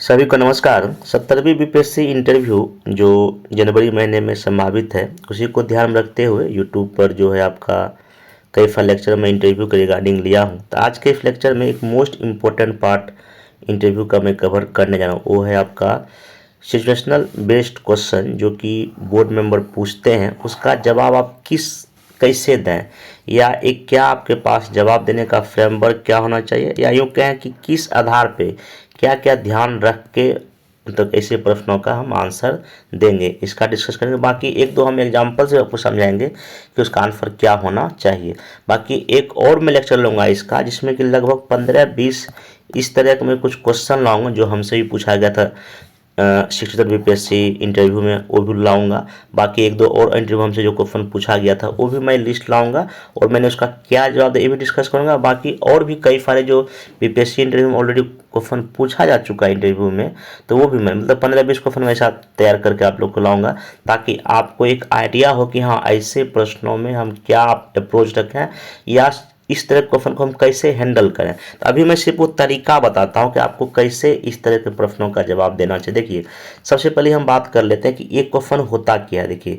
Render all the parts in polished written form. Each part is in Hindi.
सभी को नमस्कार। 70वीं बीपीएससी इंटरव्यू जो जनवरी महीने में संभावित है, उसी को ध्यान में रखते हुए यूट्यूब पर जो है आपका कई सारे लेक्चर में इंटरव्यू के रिगार्डिंग लिया हूं। तो आज के इस लेक्चर में एक मोस्ट इम्पोर्टेंट पार्ट इंटरव्यू का मैं कवर करने जा रहा हूं। वो है आपका सिचुएशनल बेस्ड क्वेश्चन जो कि बोर्ड मेंबर पूछते हैं, उसका जवाब आप कैसे दें, या एक क्या आपके पास जवाब देने का फ्रेमवर्क क्या होना चाहिए, या यूँ कहें कि किस आधार पे क्या क्या ध्यान रख के मतलब ऐसे प्रश्नों का हम आंसर देंगे, इसका डिस्कस करेंगे। बाकी एक दो हम एग्जांपल से आपको समझाएंगे कि उसका आंसर क्या होना चाहिए। बाकी एक और मैं लेक्चर लूँगा इसका, जिसमें कि लगभग 15-20 इस तरह के मैं कुछ क्वेश्चन लाऊंगा जो हमसे भी पूछा गया था 60 बीपीएससी इंटरव्यू में, वो भी लाऊंगा। बाकी एक दो और इंटरव्यू हमसे जो क्वेश्चन पूछा गया था वो भी मैं लिस्ट लाऊंगा और मैंने उसका क्या जवाब दिया ये भी डिस्कस करूंगा। बाकी और भी कई सारे जो बीपीएससी इंटरव्यू में ऑलरेडी क्वेश्चन पूछा जा चुका है इंटरव्यू में, तो वो भी मैं मतलब 15-20 क्वेश्चन मैं साथ तैयार करके आप लोग को लाऊंगा, ताकि आपको एक आइडिया हो कि हाँ ऐसे प्रश्नों में हम क्या अप्रोच रखें या इस तरह के क्वेश्चन को हम कैसे हैंडल करें। तो अभी मैं सिर्फ वो तरीका बताता हूं कि आपको कैसे इस तरह के प्रश्नों का जवाब देना चाहिए। देखिए, सबसे पहले हम बात कर लेते हैं कि ये क्वेश्चन होता क्या है। देखिए,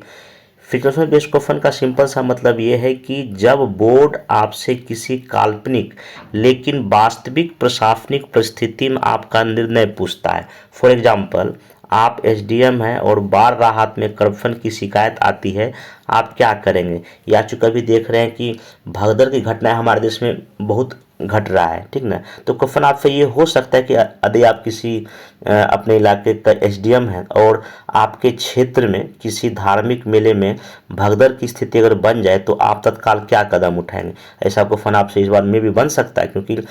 फ्रिक्वेंसी बेस्ड क्वेश्चन का सिंपल सा मतलब ये है कि जब बोर्ड आपसे किसी काल्पनिक लेकिन वास्तविक प्रशासनिक परिस्थिति में आपका निर्णय पूछता है। फॉर एग्जाम्पल, आप एसडीएम हैं और बार राहत में करप्शन की शिकायत आती है, आप क्या करेंगे। या चूँकि अभी देख रहे हैं कि भगदड़ की घटनाएं हमारे देश में बहुत घट रहा है, ठीक ना। तो क्वेश्चन आपसे ये हो सकता है कि यदि आप किसी अपने इलाके का एसडीएम हैं और आपके क्षेत्र में किसी धार्मिक मेले में भगदड़ की स्थिति अगर बन जाए तो आप तत्काल क्या कदम उठाएंगे। ऐसा क्वेश्चन आपसे इस बार में भी बन सकता है, क्योंकि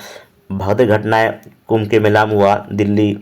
भगदड़ घटनाएं कुंभ के मेला में हुआ, दिल्ली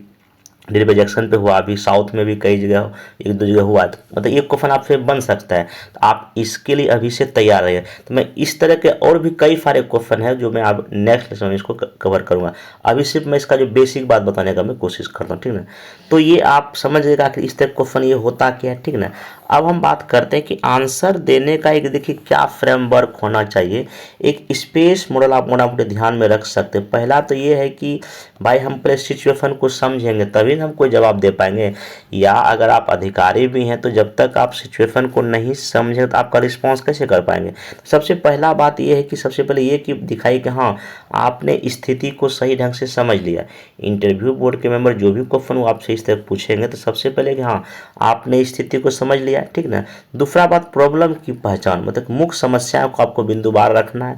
रेलवे जंक्शन पे हुआ, अभी साउथ में भी कई जगह एक दो जगह हुआ। तो मतलब एक क्वेश्चन आपसे बन सकता है, तो आप इसके लिए अभी से तैयार रहिए। तो मैं इस तरह के और भी कई सारे क्वेश्चन है जो मैं अब नेक्स्ट लेक्चर में इसको कवर करूंगा। अभी सिर्फ मैं इसका जो बेसिक बात बताने का मैं कोशिश करता हूँ, ठीक ना। तो ये आप समझ लेगा कि इस तरह क्वेश्चन ये होता क्या है, ठीक ना। अब हम बात करते हैं कि आंसर देने का एक देखिए क्या फ्रेमवर्क होना चाहिए। एक स्पेस मॉडल आप मोटा-मोटी ध्यान में रख सकते हैं। पहला तो ये है कि भाई हम पहले सिचुएशन को समझेंगे तभी हम कोई जवाब दे पाएंगे, या अगर आप अधिकारी भी हैं तो जब तक आप सिचुएशन को नहीं समझे तो आपका रिस्पॉन्स कैसे कर पाएंगे। सबसे पहला बात यह है कि सबसे पहले ये कि दिखाई कि हाँ आपने स्थिति को सही ढंग से समझ लिया। इंटरव्यू बोर्ड के मेंबर जो भी क्वेश्चन वो आपसे इस तरह पूछेंगे तो सबसे पहले कि हाँ आपने स्थिति को समझ लिया, ठीक ना। दूसरा बात, प्रॉब्लम की पहचान, मतलब मुख्य समस्याओं को आपको बिंदुवार रखना है।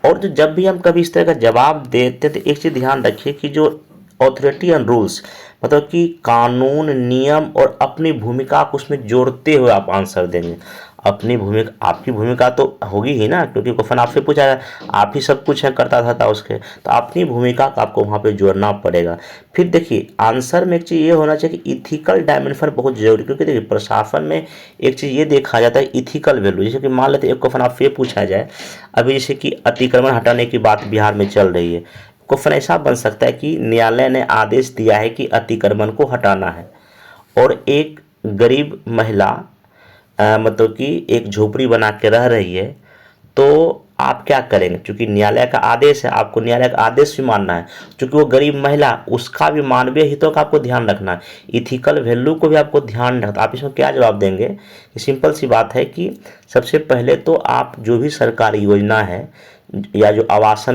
और जो जब भी हम कभी इस तरह का जवाब देते हैं तो एक चीज़ ध्यान रखिए कि जो ऑथोरिटी एंड रूल्स, मतलब कि कानून नियम और अपनी भूमिका को उसमें जोड़ते हुए आप आंसर देंगे। अपनी भूमिका, आपकी भूमिका तो होगी ही ना, क्योंकि क्वेश्चन आपसे पूछा है, आप ही सब कुछ है करता था उसके, तो अपनी भूमिका का आपको वहाँ पे जोड़ना पड़ेगा। फिर देखिए आंसर में एक चीज़ ये होना चाहिए कि इथिकल डायमेंशन बहुत जरूरी, क्योंकि देखिए प्रशासन में एक चीज़ ये देखा जाता है इथिकल वैल्यू। जैसे कि मान लेते एक क्वेश्चन आपसे पूछा जाए अभी, जैसे कि अतिक्रमण हटाने की बात बिहार में चल रही है। क्वेश्चन ऐसा बन सकता है कि न्यायालय ने आदेश दिया है कि अतिक्रमण को हटाना है, और एक गरीब महिला मतलब कि एक झोपड़ी बना के रह रही है, तो आप क्या करेंगे। क्योंकि न्यायालय का आदेश है, आपको न्यायालय का आदेश भी मानना है। क्योंकि वो गरीब महिला, उसका भी मानवीय हितों का आपको ध्यान रखना है, इथिकल वैल्यू को भी आपको ध्यान रखना। आप इसमें क्या जवाब देंगे, सिंपल सी बात है कि सबसे पहले तो आप जो भी सरकारी योजना है या जो आवास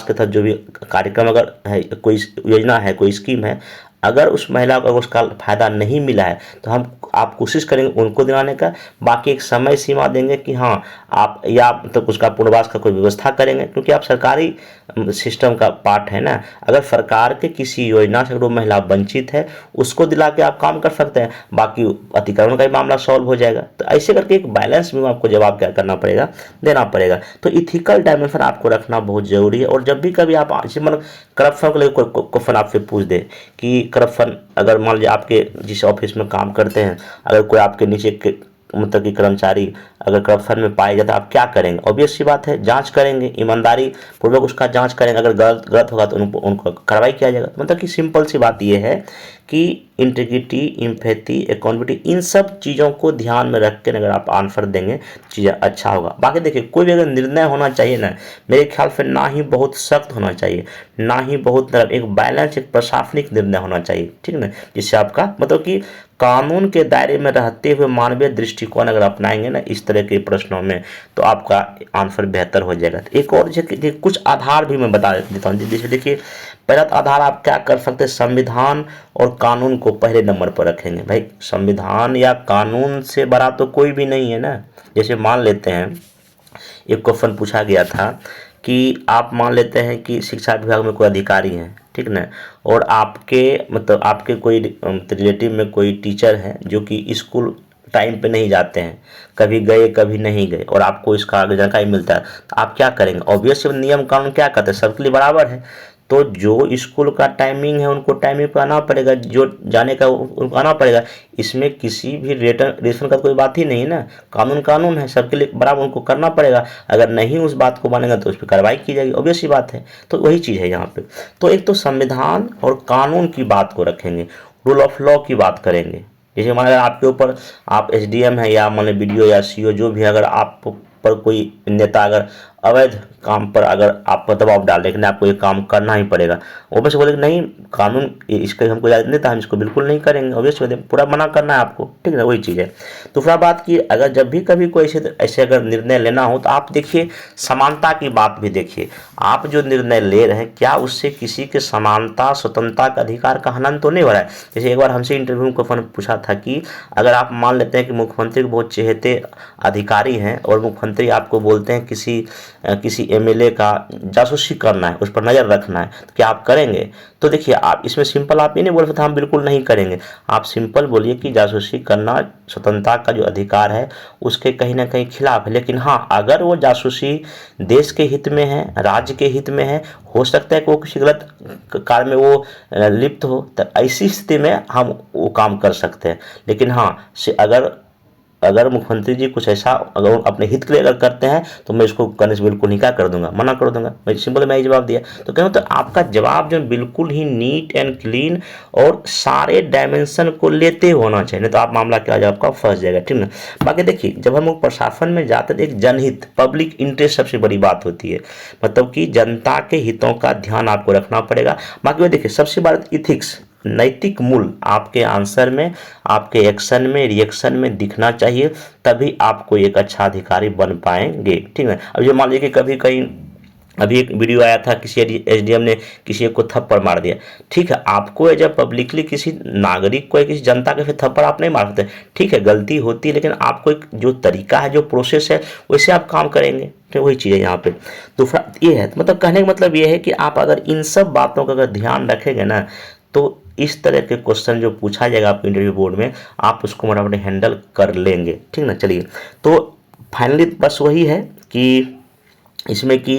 के तहत जो भी कार्यक्रम अगर है, कोई योजना है, कोई स्कीम है, अगर उस महिला को उसका फ़ायदा नहीं मिला है तो आप कोशिश करेंगे उनको दिलाने का। बाकी एक समय सीमा देंगे कि हाँ आप, या मतलब उसका पुनर्वास का कोई व्यवस्था करेंगे, क्योंकि आप सरकारी सिस्टम का पार्ट है ना। अगर सरकार के किसी योजना से वो महिला वंचित है, उसको दिला के आप काम कर सकते हैं, बाकी अतिक्रमण का भी मामला सॉल्व हो जाएगा। तो ऐसे करके एक बैलेंस में आपको जवाब क्या करना पड़ेगा, देना पड़ेगा। तो इथिकल डायमेंशन आपको रखना बहुत जरूरी है। और जब भी कभी आप मतलब करप्शन को लेकर क्वेश्चन आपसे पूछ दे कि करप्शन, अगर मान लीजिए आपके जिस ऑफिस में काम करते हैं, अगर कोई आपके नीचे के मतलब कि कर्मचारी अगर करप्शन में पाए जाता है, आप क्या करेंगे। ऑब्वियस सी बात है, जांच करेंगे, ईमानदारी पूर्वक उसका जांच करेंगे, अगर गलत होगा तो उनको कार्रवाई किया जाएगा। मतलब कि सिंपल सी बात यह है कि इंटीग्रिटी, एम्पैथी, अकाउंटेबिलिटी, इन सब चीज़ों को ध्यान में रख कर अगर आप आंसर देंगे चीज़ें अच्छा होगा। बाकी देखिए कोई भी अगर निर्णय होना चाहिए ना, मेरे ख्याल से ना ही बहुत सख्त होना चाहिए, ना ही बहुत एक बैलेंस, एक प्रशासनिक निर्णय होना चाहिए, ठीक है ना, जिससे आपका मतलब कि कानून के दायरे में रहते हुए मानवीय दृष्टिकोण अगर अपनाएंगे ना इस तरह के प्रश्नों में, तो आपका आंसर बेहतर हो जाएगा। तो एक और कुछ आधार भी मैं बता देता हूँ। जैसे देखिए पहला आधार आप क्या कर सकते हैं, संविधान और कानून को पहले नंबर पर रखेंगे। भाई संविधान या कानून से बड़ा तो कोई भी नहीं है ना। जैसे मान लेते हैं एक क्वेश्चन पूछा गया था कि आप मान लेते हैं कि शिक्षा विभाग में कोई अधिकारी हैं, ठीक ना, और आपके मतलब आपके कोई रिलेटिव में कोई टीचर हैं जो कि स्कूल टाइम पे नहीं जाते हैं, कभी गए कभी नहीं गए, और आपको इसका आगे जानकारी मिलता है, तो आप क्या करेंगे? ऑब्वियस नियम कानून क्या कहते हैं, सबके लिए बराबर है। तो जो स्कूल का टाइमिंग है उनको टाइमिंग पर आना पड़ेगा, जो जाने का उनको आना पड़ेगा। इसमें किसी भी रिलेशन का कोई बात ही नहीं है ना। कानून कानून है, सबके लिए बराबर उनको करना पड़ेगा। अगर नहीं उस बात को मानेगा तो उस पर कार्रवाई की जाएगी, ऑब्वियस सी बात है। तो वही चीज़ है यहाँ पे। तो एक तो संविधान और कानून की बात को रखेंगे, रूल ऑफ लॉ की बात करेंगे। जैसे मान अगर आपके ऊपर आप एसडीएम है या मान लीजिए बीडीओ या सीओ जो भी, अगर आप पर कोई नेता अगर अवैध काम पर अगर आप पर दबाव डाल रहे, लेकिन आपको ये काम करना ही पड़ेगा, वो बस बोले नहीं कानून इसका हमको इजाज़त नहीं था, हम इसको बिल्कुल नहीं करेंगे, ऑब्वियसली पूरा मना करना है आपको, ठीक है ना, वही चीज़ है। दूसरा बात कि अगर जब भी कभी कोई ऐसे अगर निर्णय लेना हो तो आप देखिए समानता की बात भी देखिए। आप जो निर्णय ले रहे हैं क्या उससे किसी के समानता स्वतंत्रता का अधिकार का हनन तो नहीं हो रहा है। जैसे एक बार हमसे इंटरव्यू में क्वेश्चन पूछा था कि अगर आप मान लेते हैं कि मुख्यमंत्री के बहुत चहेते अधिकारी हैं और मुख्यमंत्री आपको बोलते हैं किसी एमएलए का जासूसी करना है, उस पर नज़र रखना है, तो क्या आप करेंगे? तो देखिए आप इसमें सिंपल आप ये नहीं बोल सकते हम बिल्कुल नहीं करेंगे। आप सिंपल बोलिए कि जासूसी करना स्वतंत्रता का जो अधिकार है उसके कहीं ना कहीं खिलाफ है, लेकिन हाँ अगर वो जासूसी देश के हित में है, राज्य के हित में है, हो सकता है कि वो किसी गलत कार्य में वो लिप्त हो, तो ऐसी स्थिति में हम वो काम कर सकते हैं। लेकिन हाँ अगर मुख्यमंत्री जी कुछ ऐसा अगर अपने हित के लिए अगर करते हैं तो मैं इसको करने से बिल्कुल नहीं क्या कर दूंगा, मना कर दूंगा। मैं सिंपल मैं जवाब दिया। तो कहूँ तो आपका जवाब जो बिल्कुल ही नीट एंड क्लीन और सारे डायमेंशन को लेते होना चाहिए, नहीं तो आप मामला क्या जाए आपका फंस जाएगा, ठीक ना। बाकी देखिए जब हम लोग प्रशासन में जाते हैं एक जनहित पब्लिक इंटरेस्ट सबसे बड़ी बात होती है, मतलब कि जनता के हितों का ध्यान आपको रखना पड़ेगा। बाकी देखिए सबसे बड़ा इथिक्स नैतिक मूल्य आपके आंसर में, आपके एक्शन में, रिएक्शन में दिखना चाहिए, तभी आपको एक अच्छा अधिकारी बन पाएंगे, ठीक है। अब जो मान लीजिए कि कभी कहीं अभी एक वीडियो आया था किसी एसडीएम ने किसी को थप्पड़ मार दिया, ठीक है, आपको जब पब्लिकली किसी नागरिक को किसी जनता के फिर थप्पड़ आप नहीं मार सकते, ठीक है गलती होती है, लेकिन आपको एक जो तरीका है जो प्रोसेस है वैसे आप काम करेंगे, तो वही चीज़ है यहाँ पे। दूसरा ये है मतलब कहने का मतलब ये है कि आप अगर इन सब बातों का अगर ध्यान रखेंगे ना तो इस तरह के क्वेश्चन जो पूछा जाएगा आपको इंटरव्यू बोर्ड में आप उसको मोटामोटी हैंडल कर लेंगे, ठीक ना। चलिए तो फाइनली बस वही है कि इसमें कि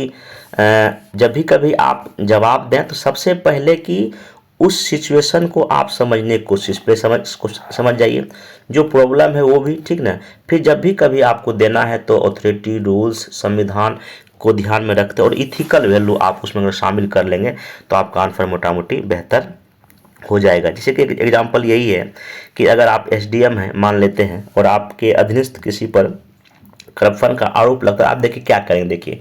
जब भी कभी आप जवाब दें तो सबसे पहले कि उस सिचुएशन को आप समझने की कोशिश पे समझ जाइए, जो प्रॉब्लम है वो भी, ठीक ना। फिर जब भी कभी आपको देना है तो अथॉरिटी रूल्स संविधान को ध्यान में रखते और इथिकल वैल्यू आप उसमें अगर शामिल कर लेंगे तो आपका आंसर मोटा मोटी बेहतर हो जाएगा। जैसे कि एग्जांपल यही है कि अगर आप एसडीएम हैं मान लेते हैं और आपके अधीनस्थ किसी पर करप्शन का आरोप लगता है, आप देखिए क्या करेंगे। देखिए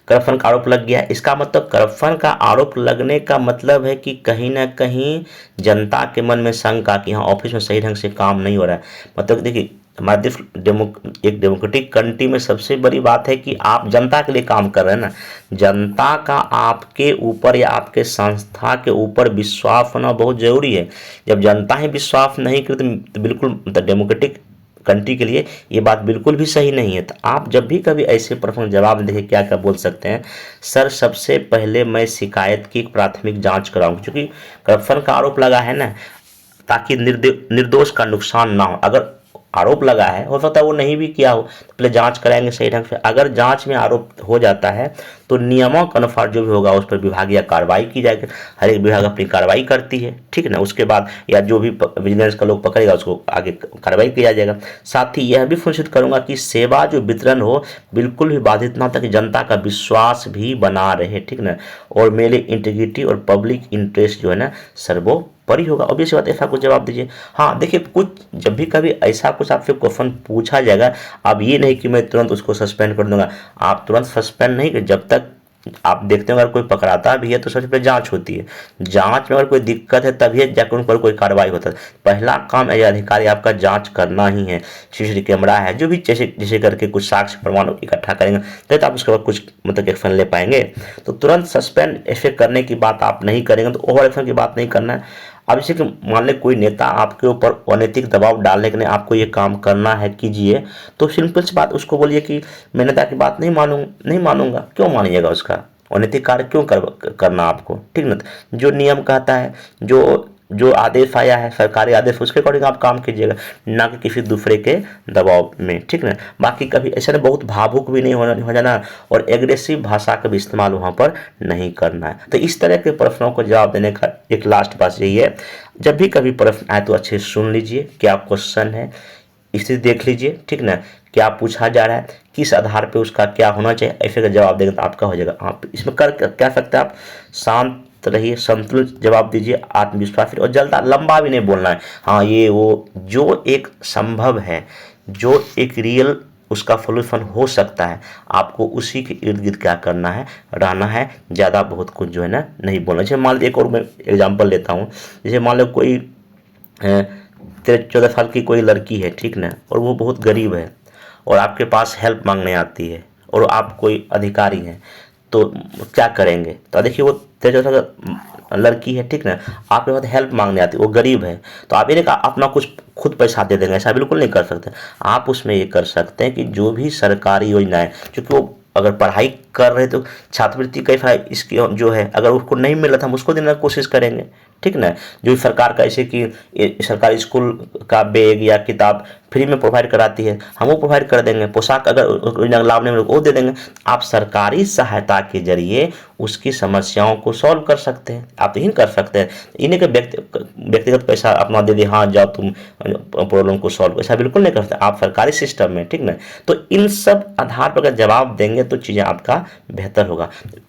करप्शन का आरोप लग गया, इसका मतलब करप्शन का आरोप लगने का मतलब है कि कहीं ना कहीं जनता के मन में शंका कि हाँ ऑफिस में सही ढंग से काम नहीं हो रहा है। मतलब देखिए हमारे देश एक डेमोक्रेटिक कंट्री में सबसे बड़ी बात है कि आप जनता के लिए काम कर रहे हैं ना, जनता का आपके ऊपर या आपके संस्था के ऊपर विश्वास होना बहुत ज़रूरी है। जब जनता ही विश्वास नहीं करे तो बिल्कुल डेमोक्रेटिक कंट्री के लिए ये बात बिल्कुल भी सही नहीं है। तो आप जब भी कभी ऐसे प्रश्न जवाब देखें क्या क्या बोल सकते हैं, सर सबसे पहले मैं शिकायत की प्राथमिक जांच कराऊंगा, क्योंकि करप्शन का आरोप लगा है ना, ताकि निर्दोष का नुकसान ना हो। अगर आरोप लगा है हो सकता है वो नहीं भी किया हो, तो पहले जांच कराएंगे सही ढंग से। अगर जांच में आरोप हो जाता है तो नियमों के अनुसार जो भी होगा उस पर विभागीय कार्रवाई की जाएगी। हर एक विभाग अपनी कार्रवाई करती है, ठीक है ना। उसके बाद या जो भी विजिलेंस का लोग पकड़ेगा उसको आगे कार्रवाई किया जाएगा। साथ ही यह भी सुनिश्चित करूंगा कि सेवा जो वितरण हो बिल्कुल भी बाधित ना हो, ताकि जनता का विश्वास भी बना रहे, ठीक ना। और मेरे इंटीग्रिटी और पब्लिक इंटरेस्ट जो है ना सर वो पर ही होगा। ऑब्वियस बात, ऐसा कुछ जवाब दीजिए। हाँ देखिए, कुछ जब भी कभी ऐसा कुछ आपसे क्वेश्चन पूछा जाएगा, अब ये नहीं कि मैं तुरंत उसको सस्पेंड कर दूंगा। आप तुरंत सस्पेंड नहीं कर, जब तक आप देखते हैं अगर कोई पकड़ाता भी है तो सबसे पहले जांच होती है। जांच में अगर कोई दिक्कत है तभी जाकर उन पर कोई कार्रवाई होता है। पहला काम एज अधिकारी आपका जांच करना ही है। सीसीटीवी कैमरा है, जो भी जैसे जैसे करके कुछ साक्ष्य प्रमाण इकट्ठा करेंगे तब तो आप उसके बाद कुछ मतलब एक्शन ले पाएंगे। तो तुरंत सस्पेंड ऐसे करने की बात आप नहीं करेंगे, तो ओवर एक्शन की बात नहीं करना है। अब जैसे कि मान लें कोई नेता आपके ऊपर अनैतिक दबाव डालने के लिए आपको ये काम करना है कीजिए, तो सिंपल सी बात उसको बोलिए कि मैं नेता की बात नहीं मानूंगा। क्यों मानिएगा उसका अनैतिक कार्य क्यों करना आपको, ठीक ना। जो नियम कहता है, जो जो आदेश आया है सरकारी आदेश, उसके अकॉर्डिंग आप काम कीजिएगा, ना कि किसी दूसरे के दबाव में, ठीक ना। बाकी कभी ऐसा ना बहुत भावुक भी नहीं हो जाना और एग्रेसिव भाषा का भी इस्तेमाल वहाँ पर नहीं करना है। तो इस तरह के प्रश्नों को जवाब देने का एक लास्ट बात यही है, जब भी कभी प्रश्न आए तो अच्छे से सुन लीजिए क्या क्वेश्चन है, इसे देख लीजिए, ठीक ना। क्या पूछा जा रहा है, किस आधार पे उसका क्या होना चाहिए, ऐसे का जवाब देंगे तो आपका हो जाएगा। आप इसमें कर क्या सकते हैं, आप शांत रहिए, संतुलित जवाब दीजिए, आत्मविश्वास और जल्दा लंबा भी नहीं बोलना है। हाँ ये वो जो एक संभव है, जो एक रियल उसका सोल्यूशन हो सकता है, आपको उसी के इर्द गिर्द क्या करना है, रहना है। ज़्यादा बहुत कुछ जो है ना नहीं बोलना। जैसे मान लीजिए एक और मैं एग्जाम्पल लेता हूँ, जैसे मान लो कोई 13-14 साल की कोई लड़की है, ठीक ना, और वो बहुत गरीब है और आपके पास हेल्प मांगने आती है और आप कोई अधिकारी हैं, तो क्या करेंगे। तो देखिए वो 13 साल का लड़की है, ठीक ना, आपके पास हेल्प मांगने आती है, वो गरीब है, तो आप ये अपना कुछ खुद पैसा दे देंगे, ऐसा बिल्कुल नहीं कर सकते। आप उसमें ये कर सकते हैं कि जो भी सरकारी योजनाएं, क्योंकि वो अगर पढ़ाई कर रहे तो छात्रवृत्ति कई फायदा इसकी जो है, अगर उसको नहीं मिल रहा था हम उसको देने की कोशिश करेंगे, ठीक ना। जो सरकार का ऐसे कि सरकारी स्कूल का बैग या किताब फ्री में प्रोवाइड कराती है, हम वो प्रोवाइड कर देंगे। पोशाक अगर लाभ नहीं मिले वो दे देंगे। आप सरकारी सहायता के जरिए उसकी समस्याओं को सॉल्व कर सकते हैं, आप यही कर सकते हैं। इन्हें के व्यक्तिगत पैसा अपना दे दे, हाँ जाओ तुम प्रॉब्लम को सॉल्व, ऐसा बिल्कुल नहीं कर सकते आप सरकारी सिस्टम में, ठीक ना। तो इन सब आधार पर अगर जवाब देंगे तो चीज़ें आपका बेहतर होगा।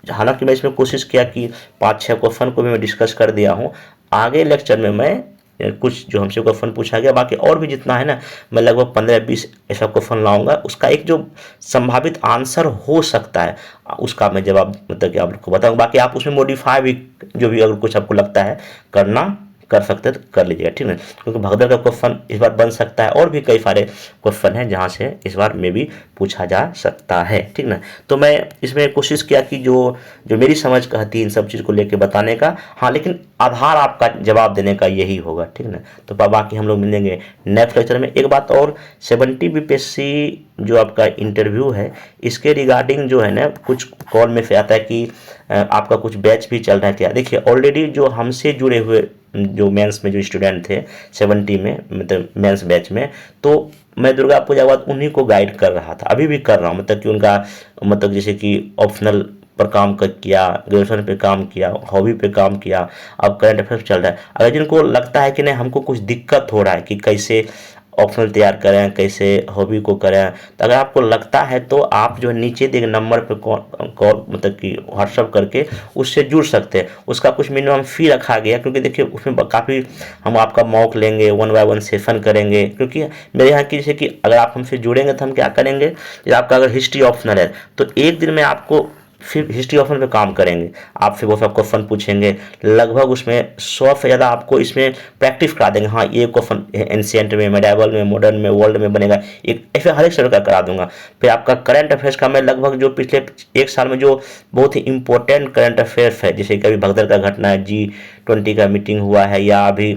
हालांकि मैं इसमें कोशिश किया कि 5-6 क्वेश्चन को भी मैं डिस्कस कर दिया हूँ। आगे लेक्चर में मैं कुछ जो हमसे क्वेश्चन पूछा गया, बाकी और भी जितना है ना, मैं लगभग 15-20 ऐसा क्वेश्चन लाऊंगा, उसका एक जो संभावित आंसर हो सकता है उसका मैं जवाब मतलब कि आपको बताऊंगा। बाकी आप उसमें मॉडिफाई भी जो भी अगर कुछ आपको लगता है करना कर सकते हैं तो कर लीजिएगा, ठीक है। क्योंकि भगदड़ का क्वेश्चन इस बार बन सकता है और भी कई सारे क्वेश्चन हैं जहां से इस बार में भी पूछा जा सकता है, ठीक ना। तो मैं इसमें कोशिश किया कि जो जो मेरी समझ कहती है इन सब चीज़ को लेके बताने का, हाँ लेकिन आधार आपका जवाब देने का यही होगा, ठीक ना। तो बाकी हम लोग मिलेंगे नेक्स्ट लेक्चर में। एक बात और, 70 बीपीएससी जो आपका इंटरव्यू है इसके रिगार्डिंग जो है ना कुछ कॉल में से आता है कि आपका कुछ बैच भी चल रहा है क्या। देखिए ऑलरेडी जो हमसे जुड़े हुए जो मेंस में जो स्टूडेंट थे 70 में मतलब मेंस बैच में, तो मैं दुर्गा पूजा के बाद उन्हीं को गाइड कर रहा था, अभी भी कर रहा हूँ। मतलब कि उनका मतलब जैसे कि ऑप्शनल पर काम किया, ग्रेजुएशन पे काम किया, हॉबी पे काम किया, अब करंट अफेयर्स चल रहा है। अगर जिनको लगता है कि नहीं हमको कुछ दिक्कत हो रहा है कि कैसे ऑप्शनल तैयार करें, कैसे हॉबी को करें, तो अगर आपको लगता है तो आप जो नीचे दिए नंबर पे कॉल मतलब कि व्हाट्सअप करके उससे जुड़ सकते हैं। उसका कुछ मिनिमम फ़ी रखा गया, क्योंकि देखिए उसमें काफ़ी हम आपका मॉक लेंगे, 1 by 1 सेशन करेंगे। क्योंकि मेरे यहाँ की जैसे कि अगर आप हमसे जुड़ेंगे तो हम क्या करेंगे, जैसे आपका अगर हिस्ट्री ऑप्शनल है तो एक दिन में आपको फिर हिस्ट्री ऑप्शन पे काम करेंगे, आपसे वो सब क्वेश्चन पूछेंगे, लगभग उसमें 100 से ज़्यादा आपको इसमें प्रैक्टिस करा देंगे। हाँ ये क्वेश्चन एंशिएंट में, मेडाइवल में, मॉडर्न में, वर्ल्ड में बनेगा, एक ऐसे हर एक समय का करा दूंगा। फिर आपका करंट अफेयर्स का मैं लगभग जो पिछले 1 साल में जो बहुत ही इंपॉर्टेंट करंट अफेयर्स है, जैसे कभी भगदड़ का घटना है, G20 का मीटिंग हुआ है, या अभी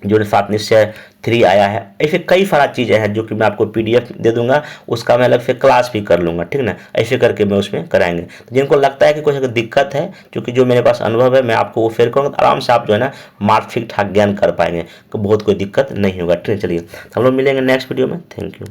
जो 7 निश्चय 3 आया है, ऐसे कई सारा चीज़ें हैं जो कि मैं आपको PDF दे दूंगा, उसका मैं अलग से क्लास भी कर लूँगा, ठीक ना। ऐसे करके मैं उसमें कराएंगे। तो जिनको लगता है कि कुछ अगर दिक्कत है, क्योंकि जो मेरे पास अनुभव है मैं आपको वो शेयर करूँगा, तो आराम से आप जो है ना मार्क्स ठीक ठाक ज्ञान कर पाएंगे, तो बहुत कोई दिक्कत नहीं होगा, ठीक है। चलिए हम लोग मिलेंगे नेक्स्ट वीडियो में। Thank you.